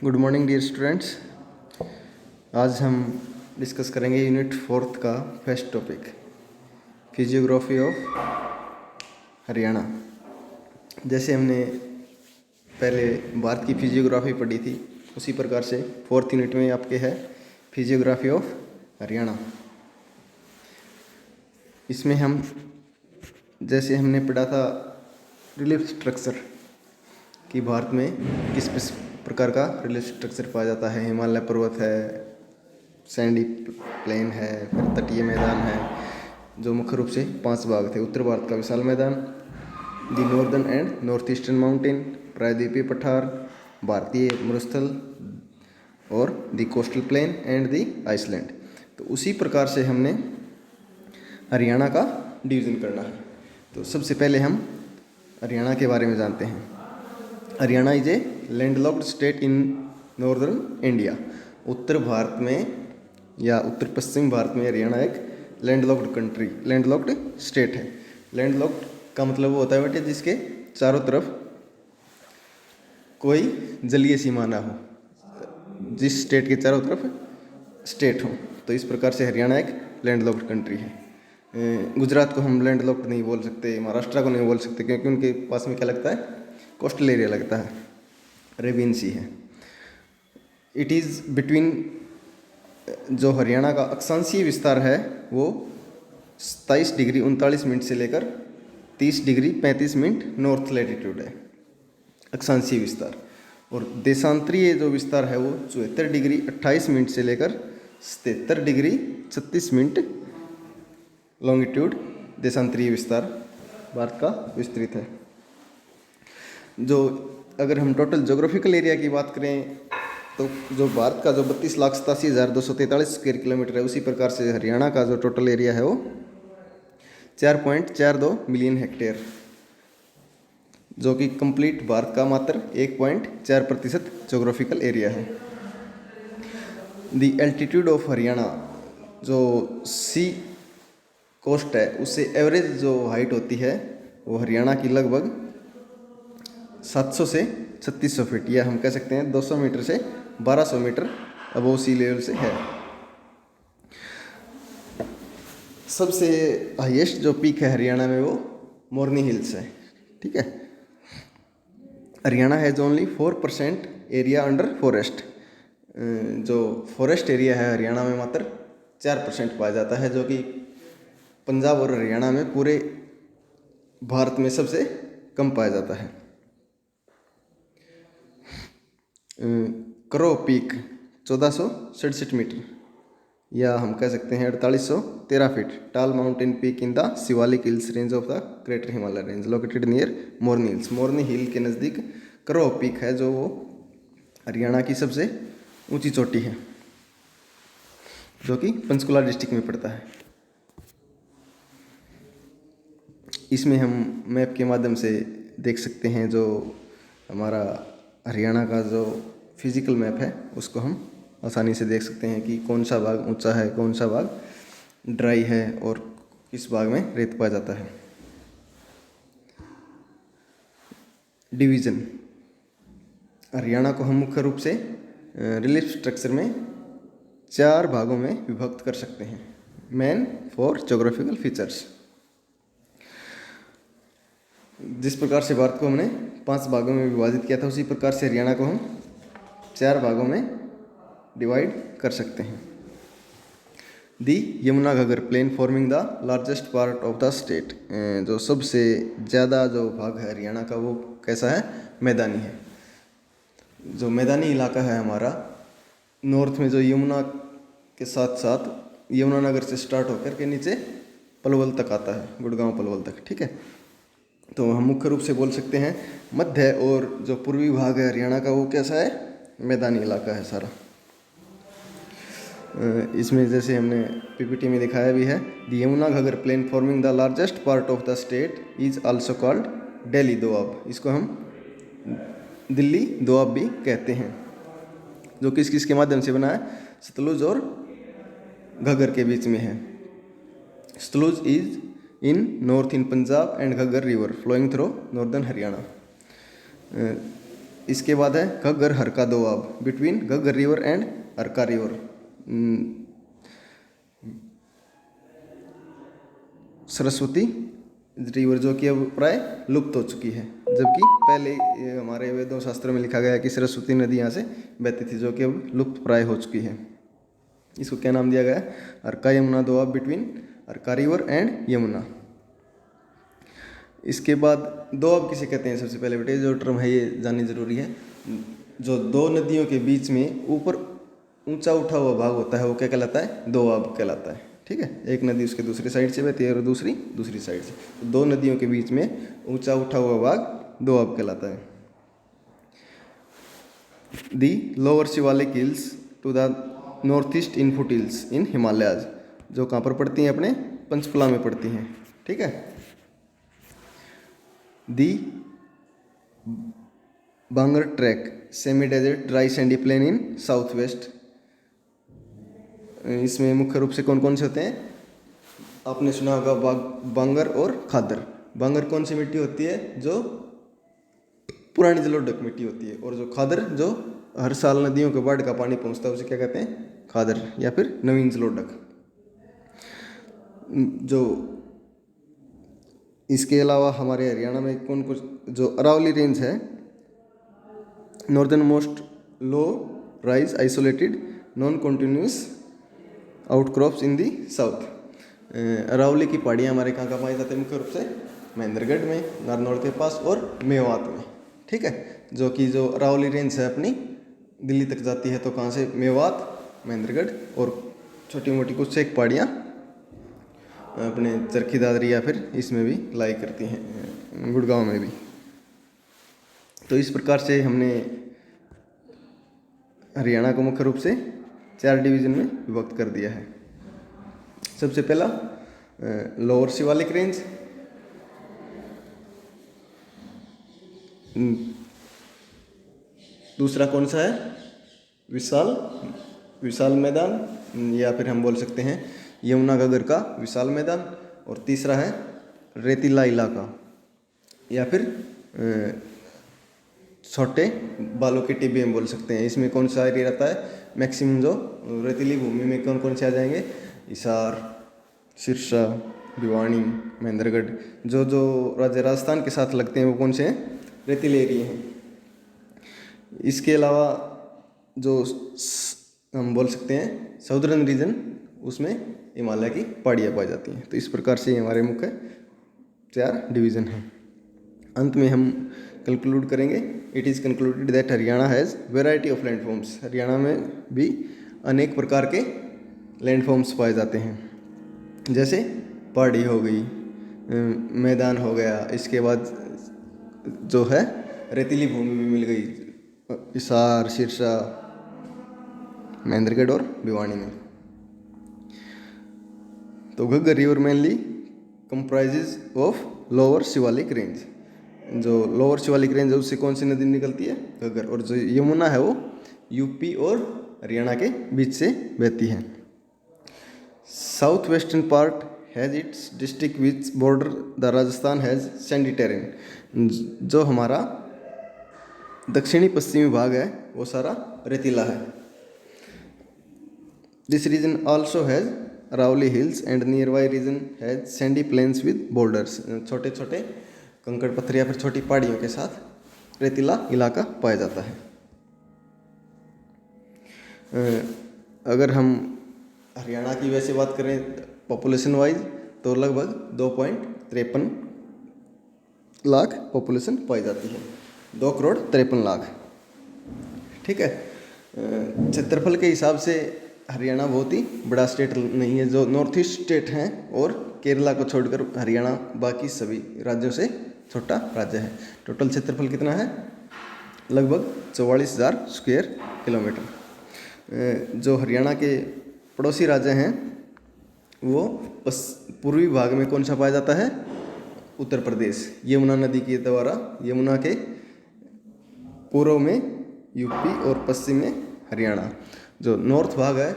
Good morning dear students. आज हम discuss करेंगे यूनिट 4 का first topic physiography of Haryana. जैसे हमने पहले भारत की फिजियोग्राफी पढ़ी थी, उसी प्रकार से 4th यूनिट में आपके है फिजियोग्राफी ऑफ हरियाणा। इसमें हम जैसे हमने पढ़ा था रिलीफ स्ट्रक्चर कि भारत में किस प्रकार का रिलीफ स्ट्रक्चर पाया जाता है। हिमालय पर्वत है, सैंडी प्लेन है, फिर तटीय मैदान है, जो मुख्य रूप से 5 भाग थे। उत्तर भारत का विशाल मैदान, the northern and north eastern mountain, प्रायद्वीपीय पठार, भारतीय मरुस्थल और the coastal plain and the island. तो उसी प्रकार से हमने हरियाणा का डिवीज़न करना है। तो सबसे पहले हम हरियाणा के बारे में जानते हैं। Haryana is a landlocked state in northern India. उत्तर भारत में या उत्तर पश्चिम भारत में हरियाणा एक लैंडलॉक्ड स्टेट है। लैंडलॉक्ड का मतलब वो होता है बेटे जिसके चारों तरफ कोई जलीय सीमा ना हो, जिस स्टेट के चारों तरफ स्टेट हो। तो इस प्रकार से हरियाणा एक लैंडलॉक्ड कंट्री है। गुजरात को हम लैंडलॉक्ड नहीं बोल सकते, महाराष्ट्र को नहीं बोल सकते, क्योंकि उनके पास में क्या लगता है, कोस्टल एरिया लगता है, अरेबियन सी है। इट इज़ बिटवीन, जो हरियाणा का अक्षांशीय विस्तार है वो 27 डिग्री 39 मिनट से लेकर 30 डिग्री 35 मिनट नॉर्थ लैटिट्यूड है, अक्षांशीय विस्तार। और देशांतरीय जो विस्तार है वो 74 डिग्री 28 मिनट से लेकर 77 डिग्री 36 मिनट लॉन्गिट्यूड देशांतरीय विस्तार भारत का विस्तृत है। जो अगर हम टोटल जोग्राफिकल एरिया की बात करें तो जो भारत का जो 32,87,243 स्क्वायर किलोमीटर है, उसी प्रकार से हरियाणा का जो टोटल एरिया है वो 4.42 मिलियन हेक्टेयर, जो कि कंप्लीट भारत का मात्र 1.4% जोग्राफिकल एरिया है। द एल्टीट्यूड ऑफ हरियाणा, जो सी कोस्ट है उससे एवरेज जो हाइट होती है वो हरियाणा की लगभग 700 से 3600 फीट, या हम कह सकते हैं 200 मीटर से 1200 मीटर अबोव सी लेवल से है। सबसे हाईएस्ट जो पीक है हरियाणा में वो मोरनी हिल्स है। ठीक है। Haryana has only 4% area under forest. जो फॉरेस्ट एरिया है हरियाणा में मात्र 4% पाया जाता है, जो कि पंजाब और हरियाणा में पूरे भारत में सबसे कम पाया जाता है। क्रो पीक 1467 मीटर, या हम कह सकते हैं 4813 feet, tall mountain peak in the Shivalik hills range of the greater Himalaya range located near Morni hills. Morni hill के नज़दीक क्रो पीक है, जो वो हरियाणा की सबसे ऊंची चोटी है, जो कि पंचकुला डिस्ट्रिक्ट में पड़ता है। इसमें हम मैप के माध्यम से देख सकते हैं, जो हमारा हरियाणा का जो फिजिकल मैप है उसको हम आसानी से देख सकते हैं कि कौन सा भाग ऊंचा है, कौन सा भाग ड्राई है और किस भाग में रेत पाया जाता है। डिवीज़न, हरियाणा को हम मुख्य रूप से रिलीफ स्ट्रक्चर में 4 भागों में विभक्त कर सकते हैं। Main 4 geographical features. जिस प्रकार से भारत को हमने 5 भागों में विभाजित किया था, उसी प्रकार से हरियाणा को हम 4 भागों में डिवाइड कर सकते हैं। The Yamuna Ghaggar plain forming the largest part of the state. जो सबसे ज़्यादा जो भाग है हरियाणा का वो कैसा है, मैदानी है। जो मैदानी इलाका है हमारा, नॉर्थ में जो यमुना के साथ साथ यमुनानगर से स्टार्ट होकर के नीचे पलवल तक आता है, गुड़गांव पलवल तक। ठीक है। तो हम मुख्य रूप से बोल सकते हैं मध्य और जो पूर्वी भाग है हरियाणा का वो कैसा है, मैदानी इलाका है सारा। इसमें जैसे हमने पीपीटी में दिखाया भी है, the Yamuna Ghaggar plain forming the largest part of the state is also called Delhi Doab. इसको हम दिल्ली दोआब भी कहते हैं, जो किस किस के माध्यम से बना है, सतलुज और घाघर के बीच में है। Sutlej is in north in Punjab and घाघर river flowing through northern Haryana. इसके बाद है घग्गर हरका Doab, between Ghaggar river and हरका रिवर। सरस्वती रिवर जो कि अब प्राय लुप्त हो चुकी है, जबकि पहले ये हमारे वेदों शास्त्रों में लिखा गया है कि सरस्वती नदी यहाँ से बहती थी, जो कि अब लुप्त प्राय हो चुकी है। इसको क्या नाम दिया गया है? Arka Yamuna Doab, between Arka river and Yamuna. इसके बाद दोआब किसे कहते हैं? सबसे पहले बेटे जो टर्म है ये जाननी जरूरी है। जो दो नदियों के बीच में ऊपर ऊंचा उठा हुआ भाग होता है वो क्या कहलाता है? दोआब कहलाता है। ठीक है, एक नदी उसके दूसरी साइड से बहती है और दूसरी साइड से, तो दो नदियों के बीच में ऊंचा उठा हुआ भाग दोआब कहलाता है। The lower Shivalik hills to the north east in foothills in Himalayas, जो कहाँ पर पड़ती हैं? अपने पंचकुला में पड़ती हैं। ठीक है। The Bangar tract semi desert dry sandy plain in south west. इसमें मुख्य रूप से कौन कौन से होते हैं? आपने सुना होगा बांगर और खादर। बांगर कौन सी मिट्टी होती है? जो पुरानी जलोढ़ मिट्टी होती है, और जो खादर जो हर साल नदियों के बाढ़ का पानी पहुंचता है उसे क्या कहते हैं? खादर या फिर नवीन जलोढ़। जो इसके अलावा हमारे हरियाणा में कौन कुछ, जो अरावली रेंज है, northern most low rise isolated non continuous outcrops in the south. Aravalli की पहाड़ियाँ हमारे कहाँ पाई जाती है? मुख्य रूप से महेंद्रगढ़ में, नारनौल के पास, और मेवात में। ठीक है, जो कि जो अरावली रेंज है अपनी दिल्ली तक जाती है, तो कहाँ से? मेवात, महेंद्रगढ़, और छोटी मोटी कुछ एक पहाड़ियाँ अपने चरखी दादरी या फिर इसमें भी लाई करती हैं, गुड़गांव में भी। तो इस प्रकार से हमने हरियाणा को मुख्य रूप से 4 डिवीज़न में विभक्त कर दिया है। सबसे पहला लोअर शिवालिक रेंज, दूसरा कौन सा है? विशाल मैदान, या फिर हम बोल सकते हैं यमुना घाघर का विशाल मैदान, और तीसरा है रेतीला इलाका, या फिर छोटे बालों के टिब्बे हम बोल सकते हैं। इसमें कौन सा एरिया रहता है? मैक्सिमम जो रेतीली भूमि में कौन कौन से आ जाएंगे? हिसार, सिरसा, भिवानी, महेंद्रगढ़। जो राज्य राजस्थान के साथ लगते हैं वो कौन से हैं? रेतीले एरिया हैं। इसके अलावा जो हम बोल सकते हैं साउदर्न रीजन, उसमें हिमालय की पहाड़ियाँ पाई जाती हैं। तो इस प्रकार से हमारे मुख्य 4 डिवीज़न हैं। अंत में हम कंक्लूड करेंगे, it is concluded that Haryana has variety of landforms. Haryana में भी अनेक प्रकार के लैंडफॉर्म्स पाए जाते हैं, जैसे पहाड़ी हो गई, मैदान हो गया, इसके बाद जो है रेतीली भूमि भी मिल गई, हिसार, सिरसा, महेंद्रगढ़ और भिवानी में। तो Ghaggar river mainly comprises of lower Shivalik range. जो लोअर शिवालिक रेंज है उससे कौन सी नदी निकलती है? घग्गर। और जो यमुना है वो यूपी और हरियाणा के बीच से बहती है। South western part has its district which border the Rajasthan has Sandy terrain. जो हमारा दक्षिणी पश्चिमी भाग है वो सारा रेतीला है। This region also has Aravalli hills and near by region has sandy plains with borders. छोटे छोटे कंकड़ पत्थर या फिर छोटी पहाड़ियों के साथ रेतीला इलाका पाया जाता है। अगर हम हरियाणा की वैसे बात करें पॉपुलेशन वाइज, तो लगभग 2.53 लाख पॉपुलेशन पाई जाती है। 2,53,00,000। ठीक है। क्षेत्रफल के हिसाब से हरियाणा बहुत ही बड़ा स्टेट नहीं है। जो नॉर्थ ईस्ट स्टेट हैं और केरला को छोड़कर हरियाणा बाकी सभी राज्यों से छोटा राज्य है। टोटल क्षेत्रफल कितना है? लगभग 44,000 स्क्वायर किलोमीटर। जो हरियाणा के पड़ोसी राज्य हैं वो पूर्वी भाग में कौन सा पाया जाता है? उत्तर प्रदेश। यमुना नदी के द्वारा यमुना के पूर्व में यूपी और पश्चिम में हरियाणा। जो नॉर्थ भाग है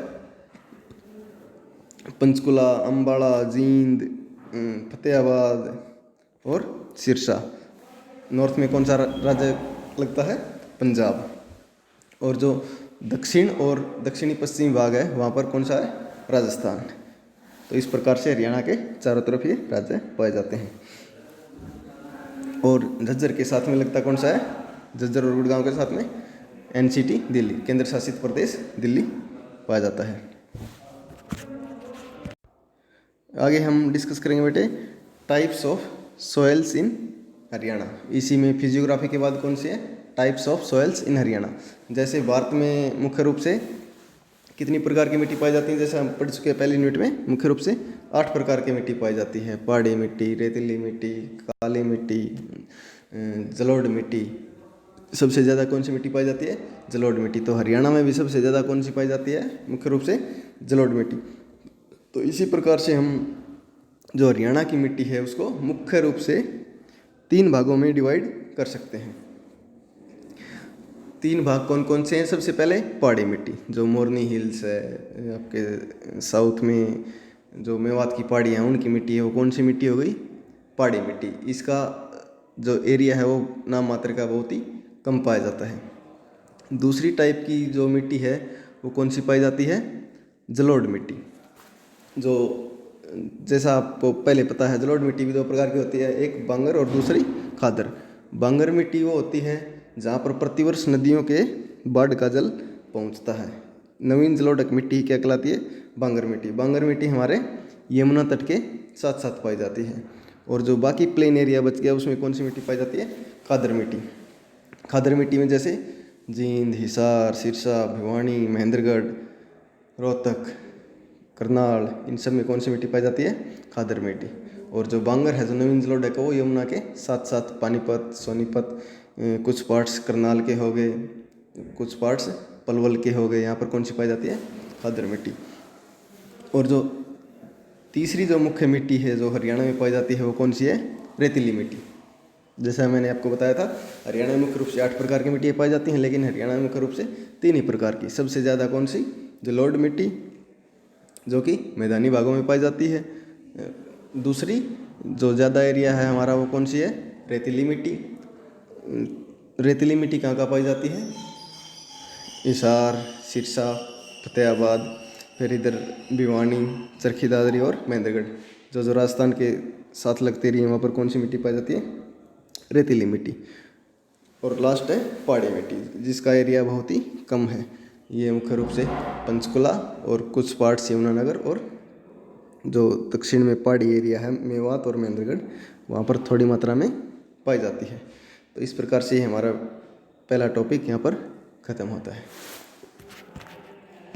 पंचकुला, अम्बाड़ा, जींद, फतेहाबाद और सिरसा। नॉर्थ में कौन सा राज्य लगता है? पंजाब। और जो दक्षिण और दक्षिणी पश्चिमी भाग है वहाँ पर कौन सा है, राजस्थान। तो इस प्रकार से हरियाणा के चारों तरफ ये राज्य पाए जाते हैं। और झज्जर के साथ में लगता कौन सा है, झज्जर और गुड़गांव के साथ में एनसीटी दिल्ली, केंद्र शासित प्रदेश दिल्ली पाया जाता है। आगे हम डिस्कस करेंगे बेटे टाइप्स ऑफ सॉइल्स इन हरियाणा। इसी में फिजियोग्राफी के बाद कौन सी है, टाइप्स ऑफ सॉइल्स इन हरियाणा। जैसे भारत में मुख्य रूप से कितनी प्रकार की मिट्टी पाई जाती है, जैसे हम पढ़ चुके हैं पहली यूनिट में, मुख्य रूप से 8 प्रकार की मिट्टी पाई जाती है। पहाड़ी मिट्टी, रेतीली मिट्टी, काली मिट्टी, जलोढ़ मिट्टी। सबसे ज़्यादा कौन सी मिट्टी पाई जाती है, जलोढ़ मिट्टी। तो हरियाणा में भी सबसे ज़्यादा कौन सी पाई जाती है, मुख्य रूप से जलोढ़ मिट्टी। तो इसी प्रकार से हम जो हरियाणा की मिट्टी है उसको मुख्य रूप से 3 भागों में डिवाइड कर सकते हैं। 3 भाग कौन कौन से हैं, सबसे पहले पहाड़ी मिट्टी, जो मोरनी हिल्स है आपके साउथ में, जो मेवात की पहाड़ी है उनकी मिट्टी है, वो कौन सी मिट्टी हो गई, पहाड़ी मिट्टी। इसका जो एरिया है वो नाम मात्र का बहुत ही कम पाया जाता है। दूसरी टाइप की जो मिट्टी है वो कौन सी पाई जाती है, जलोढ़ मिट्टी। जो जैसा आपको पहले पता है जलोढ़ मिट्टी भी 2 प्रकार की होती है, एक बांगर और दूसरी खादर। बांगर मिट्टी वो होती है जहाँ पर प्रतिवर्ष नदियों के बाढ़ का जल पहुँचता है। नवीन जलोढ़ मिट्टी क्या कहलाती है, बांगर मिट्टी। बांगर मिट्टी हमारे यमुना तट के साथ साथ पाई जाती है। और जो बाकी प्लेन एरिया बच गया उसमें कौन सी मिट्टी पाई जाती है, खादर मिट्टी। खादर मिट्टी में जैसे जींद, हिसार, सिरसा, भिवानी, महेंद्रगढ़, रोहतक, करनाल, इन सब में कौन सी मिट्टी पाई जाती है, खादर मिट्टी। और जो बांगर है, जो नवीन जलोढ़ है, वो यमुना के साथ साथ पानीपत, सोनीपत, कुछ पार्ट्स करनाल के हो गए, कुछ पार्ट्स पलवल के हो गए, यहाँ पर कौन सी पाई जाती है, खादर मिट्टी। और जो तीसरी जो मुख्य मिट्टी है जो हरियाणा में पाई जाती है वो कौन सी है, रेतीली मिट्टी। जैसा मैंने आपको बताया था हरियाणा में मुख्य रूप से 8 प्रकार की मिट्टियाँ पाई जाती हैं, लेकिन हरियाणा में मुख्य रूप से 3 ही प्रकार की। सबसे ज़्यादा कौन सी, जलोढ़ मिट्टी, जो कि मैदानी भागों में पाई जाती है। दूसरी जो ज़्यादा एरिया है हमारा वो कौन सी है, रेतीली मिट्टी। रेतीली मिट्टी कहाँ कहाँ पाई जाती है, हिसार, सिरसा, फतेहाबाद, फिर इधर भिवानी, चरखी दादरी और महेंद्रगढ़। जो राजस्थान के साथ लगते एरिया वहाँ पर कौन सी मिट्टी पाई जाती है, रेतीली मिट्टी। और लास्ट है पहाड़ी मिट्टी, जिसका एरिया बहुत ही कम है। ये मुख्य रूप से पंचकुला और कुछ पार्ट्स यमुनानगर और जो दक्षिण में पहाड़ी एरिया है मेवात और महेंद्रगढ़, वहाँ पर थोड़ी मात्रा में पाई जाती है। तो इस प्रकार से हमारा पहला टॉपिक यहाँ पर ख़त्म होता है।